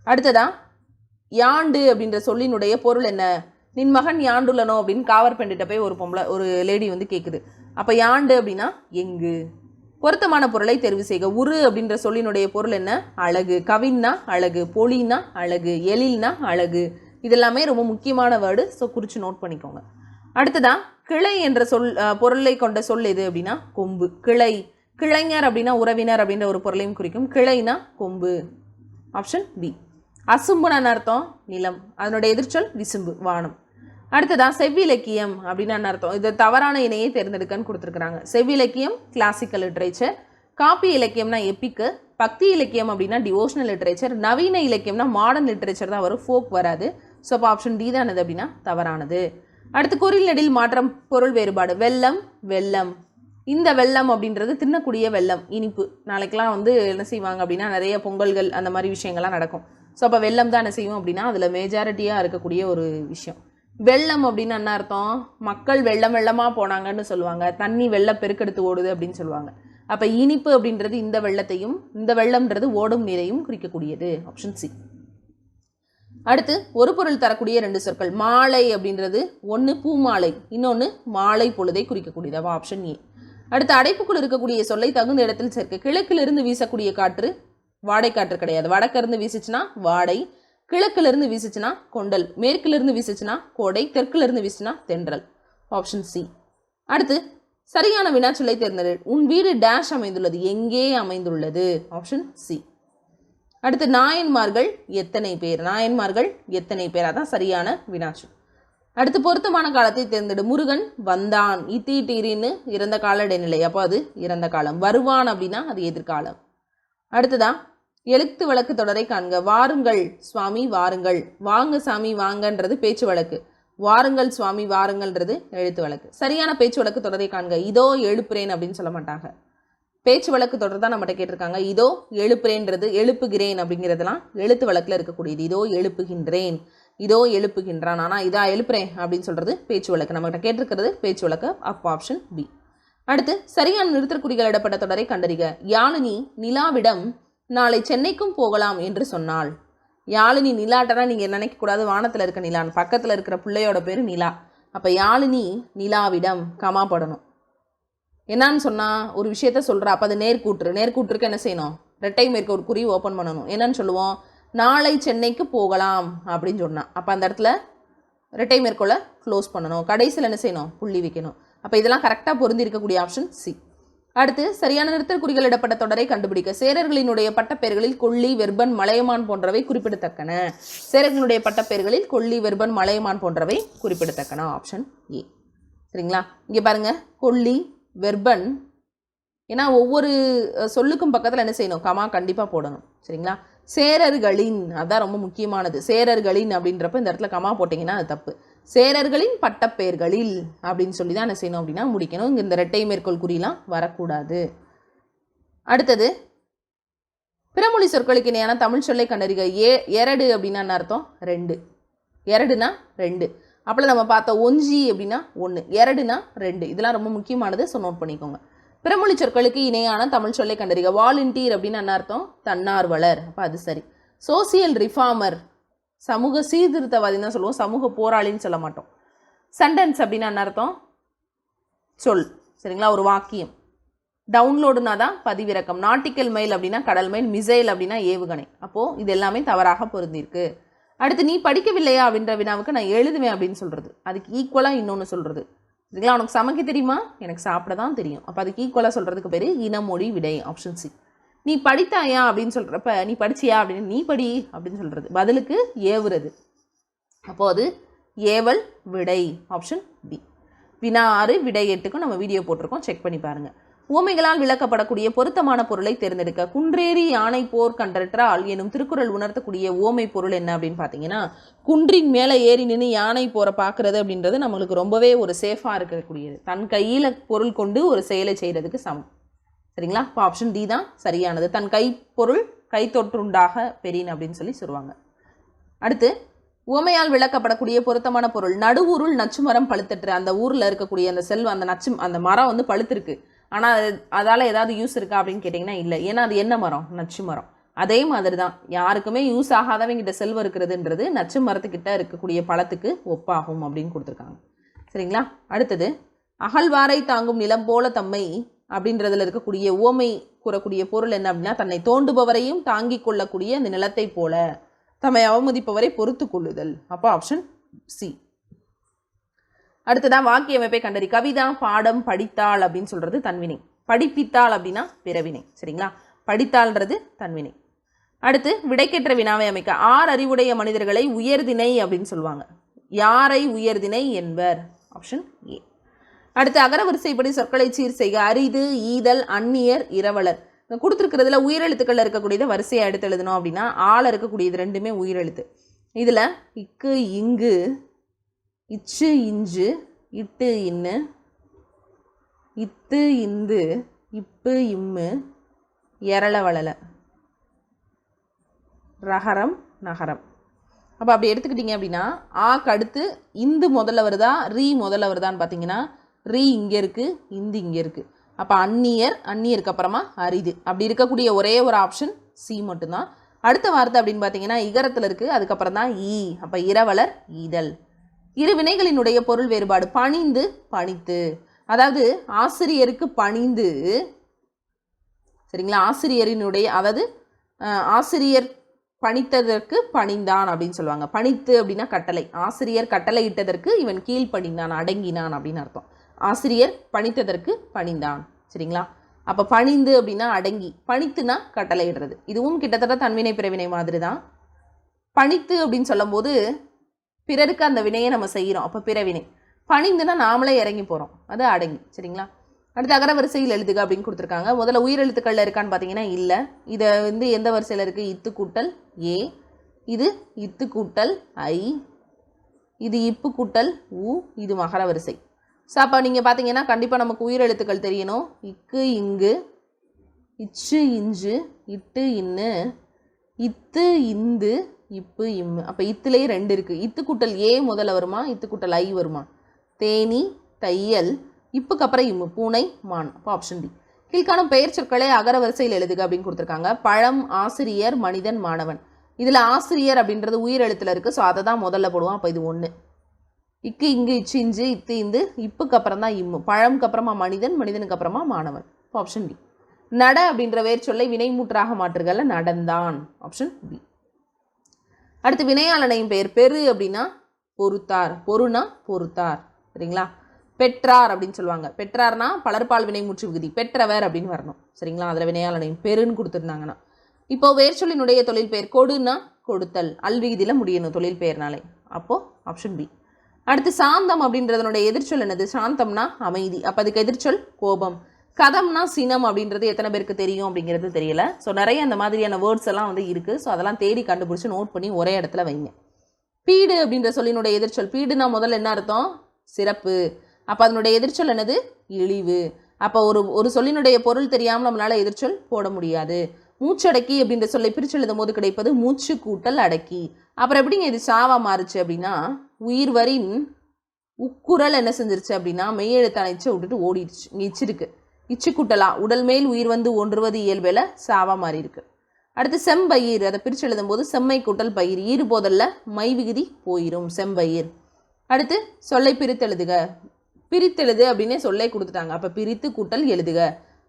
அடுத்ததான் யாண்டு அப்படின்ற சொல்லினுடைய பொருள் என்ன? நின் மகன் யாண்டுள்ளனோ அப்படின்னு காவற்பெண்டிட்ட போய் ஒரு லேடி கேட்குது. அப்போ யாண்டு அப்படின்னா எங்கு. பொருத்தமான பொருளை தெரிவு செய்க. உரு அப்படின்ற சொல்லினுடைய பொருள் என்ன? அழகு. கவின்னா அழகு, பொலின்னா அழகு, எழில்னா அழகு. இதெல்லாமே ரொம்ப முக்கியமான வேர்டு. ஸோ குறித்து நோட் பண்ணிக்கோங்க. அடுத்ததான் கிளை என்ற பொருளை கொண்ட சொல் எது அப்படின்னா கொம்பு. கிளை. கிளைஞர் அப்படின்னா உறவினர் அப்படின்ற ஒரு பொருளையும் குறிக்கும். கிளைனா கொம்பு. Option B. அசும்புன்னு அர்த்தம் நிலம், அதனுடைய எதிர்ச்சொல் விசும்பு வானம். அடுத்ததான் செவ்விலக்கியம் அப்படின்னு அர்த்தம். இது தவறான இணையை தேர்ந்தெடுக்கன்னு கொடுத்துருக்குறாங்க. செவ்விலக்கியம் கிளாசிக்கல் லிட்ரேச்சர், காப்பி இலக்கியம்னா எப்பிக்கு, பக்தி இலக்கியம் அப்படின்னா டிவோஷனல் லிட்ரேச்சர், நவீன இலக்கியம்னா மாடர்ன் லிட்ரேச்சர் தான் வரும், ஃபோக் வராது. ஸோ அப்போ ஆப்ஷன் டி தான் என்னது அப்படின்னா தவறானது. அடுத்து குறில் நெடில் மாற்றம் பொருள் வேறுபாடு. வெல்லம் வெல்லம், இந்த வெல்லம் அப்படின்றது தின்னக்கூடிய வெல்லம், இனிப்பு. நாளைக்கெலாம் வந்து என்ன செய்வாங்க அப்படின்னா நிறைய பொங்கல்கள் அந்த மாதிரி விஷயங்கள்லாம் நடக்கும். ஸோ அப்போ வெல்லம் தான் என்ன செய்வோம் அப்படின்னா அதில் மெஜாரிட்டியாக இருக்கக்கூடிய ஒரு விஷயம். வெள்ளம் அப்படின்னு என்ன அர்த்தம்? மக்கள் வெள்ளம் வெள்ளமாக போனாங்கன்னு சொல்லுவாங்க, தண்ணி வெள்ள பெருக்கெடுத்து ஓடுது அப்படின்னு சொல்லுவாங்க. அப்போ இனிப்பு அப்படின்றது இந்த வெள்ளத்தையும், இந்த வெள்ளம்ன்றது ஓடும் நீரையும் குறிக்கக்கூடியது. Option C. அடுத்து ஒரு பொருள் தரக்கூடிய 2 சொற்கள். மாலை அப்படின்றது ஒன்று பூமாலை, இன்னொன்று மாலை பொழுதை குறிக்கக்கூடியது. அப்போ ஆப்ஷன் ஏ. அடுத்து அடைப்புக்குள் இருக்கக்கூடிய சொல்லை தகுந்த இடத்தில் சேர்க்க. கிழக்கிலிருந்து வீசக்கூடிய காற்று வாடை காற்று கிடையாது, வடக்கிலிருந்து வீசிச்சுன்னா வாடை, கிழக்கிலிருந்து வீசிச்சுன்னா கொண்டல், மேற்கிலிருந்து வீசிச்சுன்னா கோடை, தெற்கிலிருந்து வீசிச்சுன்னா தென்றல். Option C. அடுத்து சரியான வினாச்சொல்லை தேர்ந்தெடு. உன் வீடு டேஷ் அமைந்துள்ளது, எங்கே அமைந்துள்ளது? Option C. அடுத்து நாயன்மார்கள் எத்தனை பேர்? நாயன்மார்கள் எத்தனை பேர், அதான் சரியான வினாச்சொல். அடுத்து பொருத்தமான காலத்தை தேர்ந்தெடு. முருகன் வந்தான், இத்தீட்டீரின்னு இறந்த கால இடைநிலை, அப்போ அது இறந்த காலம். வருவான் அப்படின்னா அது எதிர்காலம். அடுத்ததான் எழுத்து வழக்கு தொடரை காண்க. வாருங்கள் சுவாமி வாருங்கள், வாங்க சாமி வாங்கன்றது பேச்சு வழக்கு, வாருங்கள் சுவாமி வாருங்கள்ன்றது எழுத்து வழக்கு. சரியான பேச்சு வழக்கு தொடரை காண்க. இதோ எழுப்புறேன் அப்படின்னு சொல்ல மாட்டாங்க, பேச்சு வழக்கு தொடர் தான் நம்மகிட்ட கேட்டிருக்காங்க. இதோ எழுப்புறேன்றது, எழுப்புகிறேன் அப்படிங்கிறதுலாம் எழுத்து வழக்கில் இருக்கக்கூடியது. இதோ எழுப்புகின்றேன், இதோ எழுப்புகின்றான், ஆனால் இதா எழுப்புறேன் அப்படின்னு சொல்கிறது பேச்சு வழக்கு. நம்மகிட்ட கேட்டிருக்கிறது பேச்சு வழக்கு. அப்போ ஆப்ஷன் பி. அடுத்து சரியான நிறுத்தற்குறிகள் இடப்பட்ட தொடரை கண்டறிக. யாழினி நிலாவிடம் நாளை சென்னைக்கும் போகலாம் என்று சொன்னாள். யாழினி நிலாட்டனா நீங்கள் நினைக்கக்கூடாது வானத்தில் இருக்க நிலான்னு, பக்கத்தில் இருக்கிற பிள்ளையோட பேர் நிலா. அப்போ யாழினி நிலாவிடம் கமா படணும். என்னான்னு சொன்னால் ஒரு விஷயத்த சொல்கிறா, அப்போ அது நேர்கூற்று. நேர்கூற்றுக்கு என்ன செய்யணும்? ரெட்டை மேற்க ஒரு குறி ஓப்பன் பண்ணணும். என்னன்னு சொல்லுவோம்? நாளை சென்னைக்கு போகலாம் அப்படின்னு சொன்னால், அப்போ அந்த இடத்துல ரெட்டை மேற்கோளை க்ளோஸ் பண்ணணும், கடைசியில் என்ன செய்யணும்? புள்ளி வைக்கணும். அப்போ இதெல்லாம் கரெக்டாக பொருந்தி இருக்கக்கூடிய ஆப்ஷன் சி. அடுத்து சரியான நிறுத்தற்குறிகள் இடப்பட்ட தொடரை கண்டுபிடிக்க. சேரர்களினுடைய பட்டப்பெயர்களில் கொல்லி, வெர்பன், மலையமான் போன்றவை குறிப்பிடத்தக்கன. சேரர்களினுடைய பட்டப்பெயர்களில் கொல்லி, வெர்பன், மலையமான் போன்றவை குறிப்பிடத்தக்கன. Option A. சரிங்களா? இங்கே பாருங்க, கொல்லி, வெர்பன், ஏன்னா ஒவ்வொரு சொல்லுக்கும் பக்கத்தில் என்ன செய்யணும்? கமா கண்டிப்பாக போடணும். சரிங்களா? சேரர்களின், அதான் ரொம்ப முக்கியமானது. சேரர்களின் அப்படின்றப்ப இந்த இடத்துல கமா போட்டிங்கன்னா அது தப்பு. சேரர்களின் பட்டப்பெயர்களில் அப்படின்னு சொல்லி தான் என்ன செய்யணும் அப்படின்னா முடிக்கணும். இங்கே இந்த ரெட்டை மேற்கோள் குறியெல்லாம் வரக்கூடாது. அடுத்தது பிறமொழி சொற்களுக்கு இணையான தமிழ் சொல்லை கண்டறிக. எரடு அப்படின்னா என்ன அர்த்தம்? 2. எரடுனா 2. அப்போ நம்ம பார்த்த ஒஞ்சி அப்படின்னா 1, எரடுனா 2. இதெல்லாம் ரொம்ப முக்கியமானது, ஸோ நோட் பண்ணிக்கோங்க. பிறமொழி சொற்களுக்கு இணையான தமிழ் சொல்லை கண்டறிக. வாலண்டியர் அப்படின்னு என்ன அர்த்தம்? தன்னார்வலர். அப்போ அது சரி. சோசியல் ரிஃபார்மர், சமூக சீர்திருத்தவாதின்னு தான் சொல்லுவோம், சமூக போராளின்னு சொல்ல மாட்டோம். சென்டென்ஸ் அப்படின்னா என்ன அர்த்தம்? சொல். சரிங்களா? ஒரு வாக்கியம். டவுன்லோடுனா தான் பதிவிறக்கம். நாட்டிக்கல் மெயில் அப்படின்னா கடல் மெயில், மிசைல் அப்படின்னா ஏவுகணை. அப்போது இது எல்லாமே தவறாக பொருந்திருக்கு. அடுத்து நீ படிக்கவில்லையா அப்படின்ற வினாவுக்கு நான் எழுதுவேன் அப்படின்னு சொல்கிறது, அதுக்கு ஈக்குவலாக இன்னொன்று சொல்கிறது. இதுக்கெல்லாம் உனக்கு சமைக்க தெரியுமா? எனக்கு சாப்பிட தான் தெரியும். அப்போ அதுக்கு ஈக்குவலாக சொல்கிறதுக்கு பேர் இனமொழி விடை. Option C. நீ படித்தாயா அப்படின்னு சொல்கிறப்ப நீ படிச்சியா அப்படின்னு நீ படி அப்படின்னு சொல்கிறது, பதிலுக்கு ஏவுறது. அப்போது அது ஏவல் விடை. Option B. வினா 6 விடை 8க்கும் நம்ம வீடியோ போட்டிருக்கோம், செக் பண்ணி பாருங்கள். உவமைகளால் விளக்கப்படக்கூடிய பொருத்தமான பொருளை தேர்ந்தெடுக்க. குன்றேறி யானை போர் கண்டற்றால் எனும் திருக்குறள் உணர்த்தக்கூடிய உவமை பொருள் என்ன அப்படின்னு பார்த்தீங்கன்னா, குன்றின் மேலே ஏறி நின்று யானை போரை பார்க்குறது அப்படின்றது நம்மளுக்கு ரொம்பவே ஒரு சேஃபாக இருக்கக்கூடியது. தன் கையில் பொருள் கொண்டு ஒரு செயலை செய்கிறதுக்கு சமம். சரிங்களா? இப்போ ஆப்ஷன் டி தான் சரியானது. தன் கை பொருள் கை தொற்றுண்டாக பெரின் அப்படின்னு சொல்லி சொல்லுவாங்க. அடுத்து உவமையால் விளக்கப்படக்கூடிய பொருத்தமான பொருள். நடுவூருள் நச்சு மரம் பழுத்தற்று. அந்த ஊரில் இருக்கக்கூடிய அந்த செல்வம், அந்த நச்சு, அந்த மரம் வந்து பழுத்திருக்கு, ஆனால் அதால் ஏதாவது யூஸ் இருக்கா அப்படின்னு கேட்டிங்கன்னா இல்லை. ஏன்னா அது என்ன மரம்? நச்சு மரம். அதே மாதிரி தான் யாருக்குமே யூஸ் ஆகாதவங்கிட்ட செல்வம் இருக்கிறதுன்றது நச்சு மரத்துக்கிட்ட இருக்கக்கூடிய பழத்துக்கு ஒப்பாகும் அப்படின்னு கொடுத்துருக்காங்க. சரிங்களா? அடுத்தது அகழ்வாரை தாங்கும் நிலம் போல தம்மை அப்படின்றதுல இருக்கக்கூடிய உவமை கூறக்கூடிய பொருள் என்ன அப்படின்னா, தன்னை தோண்டுபவரையும் தாங்கி கொள்ளக்கூடிய அந்த நிலத்தை போல தம்மை அவமதிப்பவரை பொறுத்து கொள்ளுதல். அப்போ ஆப்ஷன் சி. அடுத்ததான் வாக்கிய அமைப்பை கண்டறி. கவிதா பாடம் படித்தாள் அப்படின்னு சொல்றது தன்வினை, படிப்பித்தாள் அப்படின்னா பிறவினை. சரிங்களா? படித்தாள்ன்றது தன்வினை. அடுத்து விடைக்கேற்ற வினாவை அமைக்க. 6 அறிவுடைய மனிதர்களை உயர்திணை அப்படின்னு சொல்லுவாங்க. யாரை உயர்திணை என்பர்? Option A. அடுத்து அகரவரிசைப்படி சொற்களை சீர் செய்க. அரிது, ஈதல், அந்நியர், இரவலர். கொடுத்துருக்கிறதுல உயிரெழுத்துக்கள் இருக்கக்கூடியதை வரிசையை எடுத்து எழுதணும் அப்படின்னா ஆள இருக்கக்கூடியது ரெண்டுமே உயிரெழுத்து. இதில் இக்கு இங்கு, இச்சு இஞ்சு, இட்டு இன்னு, இத்து இந்து, இப்பு இம்மு, எரள வளல, ரகரம் நகரம். அப்போ அப்படி எடுத்துக்கிட்டிங்க அப்படின்னா ஆக்கு அடுத்து இந்து முதல்ல வருதா ரீ முதல்ல வருதான்னு பார்த்தீங்கன்னா ரீ இங்கே இருக்குது, இந்து இங்கே இருக்குது. அப்போ அந்நியருக்கு அப்புறமா அரிது. அப்படி இருக்கக்கூடிய ஒரே ஒரு ஆப்ஷன் சி மட்டும்தான். அடுத்த வார்த்தை அப்படின்னு பார்த்தீங்கன்னா இகரத்தில் இருக்குது, அதுக்கப்புறம் தான் ஈ. அப்போ இரவலர், ஈதல். இரு வினைகளினுடைய பொருள் வேறுபாடு. பணிந்து, பணித்து. அதாவது ஆசிரியருக்கு பணிந்து, சரிங்களா, ஆசிரியரினுடைய அதாவது ஆசிரியர் பணித்ததற்கு பணிந்தான் அப்படின்னு சொல்லுவாங்க. பணித்து அப்படின்னா கட்டளை. ஆசிரியர் கட்டளை இட்டதற்கு இவன் கீழ் பணிந்தான், அடங்கினான் அப்படின்னு அர்த்தம். ஆசிரியர் பணித்ததற்கு பணிந்தான். சரிங்களா? அப்போ பணிந்து அப்படின்னா அடங்கி, பணித்துனா கட்டளை இடுறது. இதுவும் கிட்டத்தட்ட தன்வினை பிறவினை மாதிரி தான். பணித்து அப்படின்னு சொல்லும் போது பிறருக்கு அந்த வினையை நம்ம செய்கிறோம், அப்போ பிறவினை. பணிந்துனா நாமளே இறங்கி போகிறோம், அது அடங்கி. சரிங்களா? அடுத்து அகரவரிசையில் எழுதுக அப்படின்னு கொடுத்துருக்காங்க. முதல்ல உயிரெழுத்துக்களில் இருக்கான்னு பார்த்தீங்கன்னா இல்லை. இதை எந்த வரிசையில் இருக்குது? இத்து கூட்டல் ஏ, இது இத்து கூட்டல் ஐ, இது இப்பு கூட்டல் உ, இது மகர வரிசை. ஸோ அப்போ நீங்கள் பார்த்தீங்கன்னா கண்டிப்பாக நமக்கு உயிரெழுத்துக்கள் தெரியணும். இக்கு இங்கு, இச்சு இஞ்சு, இட்டு இன்னு, இத்து இந்து, இப்பு இம்மு. அப்போ இத்துலேயே 2 இருக்குது. இத்து கூட்டல் ஏ முதல்ல வருமா, இத்து கூட்டல் ஐ வருமா? தேனி, தையல், இப்புக்கு அப்புறம் இம்மு, பூனை, மான். அப்போ ஆப்ஷன் டி. கீழ்காணும் பெயர் சொற்களை அகர வரிசையில் எழுதுக அப்படின்னு கொடுத்துருக்காங்க. பழம், ஆசிரியர், மனிதன், மாணவன். இதில் ஆசிரியர் அப்படின்றது உயிரெழுத்தில் இருக்குது, ஸோ அதை தான் முதல்ல போடுவோம். அப்போ இது 1. இக்கு இங்கு, இச்சு இஞ்சு, இத்து இந்து, இப்புக்கு அப்புறம் தான் இம்மு, பழம்க்கு அப்புறமா மனிதன், மனிதனுக்கு அப்புறமா மாணவன். இப்போ ஆப்ஷன் டி. நட அப்படின்ற வேர் சொல்லை வினைமூற்றாக மாற்றுகள்ல நடந்தான். Option B. அடுத்து வினையாளனையும் பெயர். பெரு அப்படின்னா பொறுத்தார், பொருனா பொறுத்தார். சரிங்களா? பெற்றார் அப்படின்னு சொல்லுவாங்க. பெற்றார்னா பலர்பால் வினைமுற்று விகுதி, பெற்றவர் அப்படின்னு வரணும். சரிங்களா? அதில் வினையாளனையும் பெருன்னு கொடுத்துருந்தாங்கன்னா. இப்போ வேர் சொல்லினுடைய தொழில் பெயர். கொடுனா கொடுத்தல், அல்விகுதியில் முடியணும் தொழில் பெயர்னாலே. அப்போது ஆப்ஷன் பி. அடுத்து சாந்தம் அப்படின்றதனுடைய எதிர்ச்சொல் என்னது? சாந்தம்னா அமைதி, அப்போ அதுக்கு எதிர்ச்சொல் கோபம். கதம்னா சினம் அப்படின்றது எத்தனை பேருக்கு தெரியும் அப்படிங்கிறது தெரியல. ஸோ நிறைய அந்த மாதிரியான வேர்ட்ஸ் எல்லாம் இருக்குது. ஸோ அதெல்லாம் தேடி கண்டுபிடிச்சி நோட் பண்ணி ஒரே இடத்துல வைங்க. பீடு அப்படின்ற சொல்லினுடைய எதிர்ச்சொல். பீடுனா முதல்ல என்ன அர்த்தம்? சிறப்பு. அப்போ அதனுடைய எதிர்ச்சொல் என்னது? இழிவு. அப்போ ஒரு சொல்லினுடைய பொருள் தெரியாமல் நம்மளால் எதிர்ச்சொல் போட முடியாது. மூச்சடக்கி அப்படின்ற சொல்லை பிரிச்சு எழுதும் போது கிடைப்பது மூச்சு கூட்டல் அடக்கி. அப்புறம் எப்படிங்க இது சாவா மாறுச்சு அப்படின்னா உயிர்வரின் உக்குரல் என்ன செஞ்சிருச்சு அப்படின்னா மெய்யெழுத்தான இச்சை விட்டுட்டு ஓடிடுச்சு. இங்கே இச்சிருக்கு, இச்சு கூட்டலா உடல் மேல் உயிர் வந்து ஒன்றுவது இயல்பில் சாவா மாறி இருக்கு. அடுத்து செம்பயிர், அதை பிரித்து எழுதும் போது செம்மை கூட்டல் பயிர், ஈறு போதல்ல மை விகுதி போயிரும், செம்பயிர். அடுத்து சொல்லை பிரித்தெழுதுக. பிரித்தெழுது அப்படின்னே சொல்லை கொடுத்துட்டாங்க. அப்போ பிரித்து கூட்டல் எழுதுக.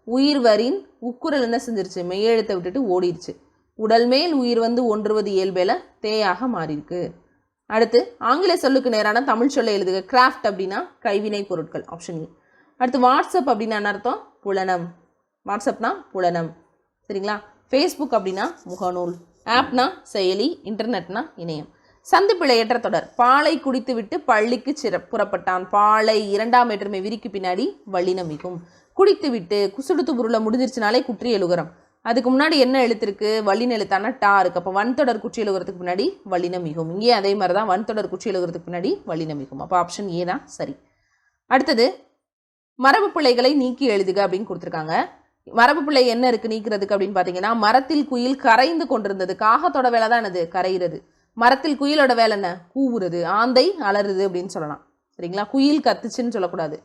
உயிர்வரின் உக்குரல் என்ன செஞ்சிருச்சு? மெய்யெழுத்தை விட்டுட்டு ஓடிடுச்சு. உடல் மேல் உயிர் வந்து ஒன்றுவது இயல்பில் தேயாக மாறியிருக்கு. அடுத்து ஆங்கில சொல்லுக்கு நேரான தமிழ் சொல்லை எழுதுக. கிராஃப்ட் அப்படின்னா கைவினை பொருட்கள். Option A. அடுத்து வாட்ஸ்அப் அப்படின்னா என்ன அர்த்தம்? புலனம். வாட்ஸ்அப்னா புலனம். சரிங்களா? ஃபேஸ்புக் அப்படின்னா முகநூல். ஆப்னா செயலி, இன்டர்நெட்னா இணையம். சந்திப்பிழையற்ற தொடர். பாலை குடித்து விட்டு பள்ளிக்கு புறப்பட்டான். பாலை 2ஆம் வேற்றுமை விரிக்கு பின்னாடி வல்லினமிகும். குடித்து விட்டு குசுடுத்து பொருளை முடிஞ்சிருச்சுனாலே குற்றி எழுகுறம். அதுக்கு முன்னாடி என்ன எழுத்திருக்கு? வல்லின எழுத்தான டா இருக்கு. அப்போ வன்தொடர் குற்றி எழுகுறதுக்கு முன்னாடி வல்லினமிகும். இங்கே அதே மாதிரி தான் வன்தொடர் குற்றி எழுகுறதுக்கு முன்னாடி வல்லினமிகும். அப்போ ஆப்ஷன் ஏ தான் சரி. அடுத்தது மரபு பிள்ளைகளை நீக்கி எழுதுக அப்படின்னு கொடுத்துருக்காங்க. மரபு பிள்ளை என்ன இருக்குது நீக்கிறதுக்கு அப்படின்னு பார்த்தீங்கன்னா மரத்தில் குயில் கரைந்து கொண்டிருந்தது. காகத்தோட வேலை தான் என்னது? கரைகிறது. மரத்தில் குயிலோட வேலை என்ன? கூவுறது. ஆந்தை அலறுது அப்படின்னு சொல்லலாம். சரிங்களா? குயில் கத்துச்சுன்னு சொல்லக்கூடாது.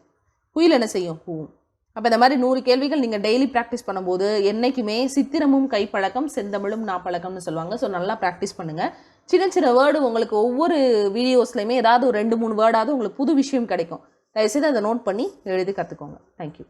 குயில் என்ன செய்யும்? கூவும். அப்போ இந்த மாதிரி 100 கேள்விகள் நீங்கள் டெய்லி ப்ராக்டிஸ் பண்ணும்போது என்றைக்குமே சித்திரமும் கைப்பழக்கம் செந்தமிழும் நாப்பழக்கம்னு சொல்லுவாங்க. ஸோ நல்லா ப்ராக்டிஸ் பண்ணுங்கள். சின்ன சின்ன வேர்டு உங்களுக்கு ஒவ்வொரு வீடியோஸ்லையுமே ஏதாவது ஒரு 2-3 வேர்டாவது உங்களுக்கு புது விஷயம் கிடைக்கும். தயவுசெய்து அதை நோட் பண்ணி எழுதி கற்றுக்கோங்க. தேங்க்யூ.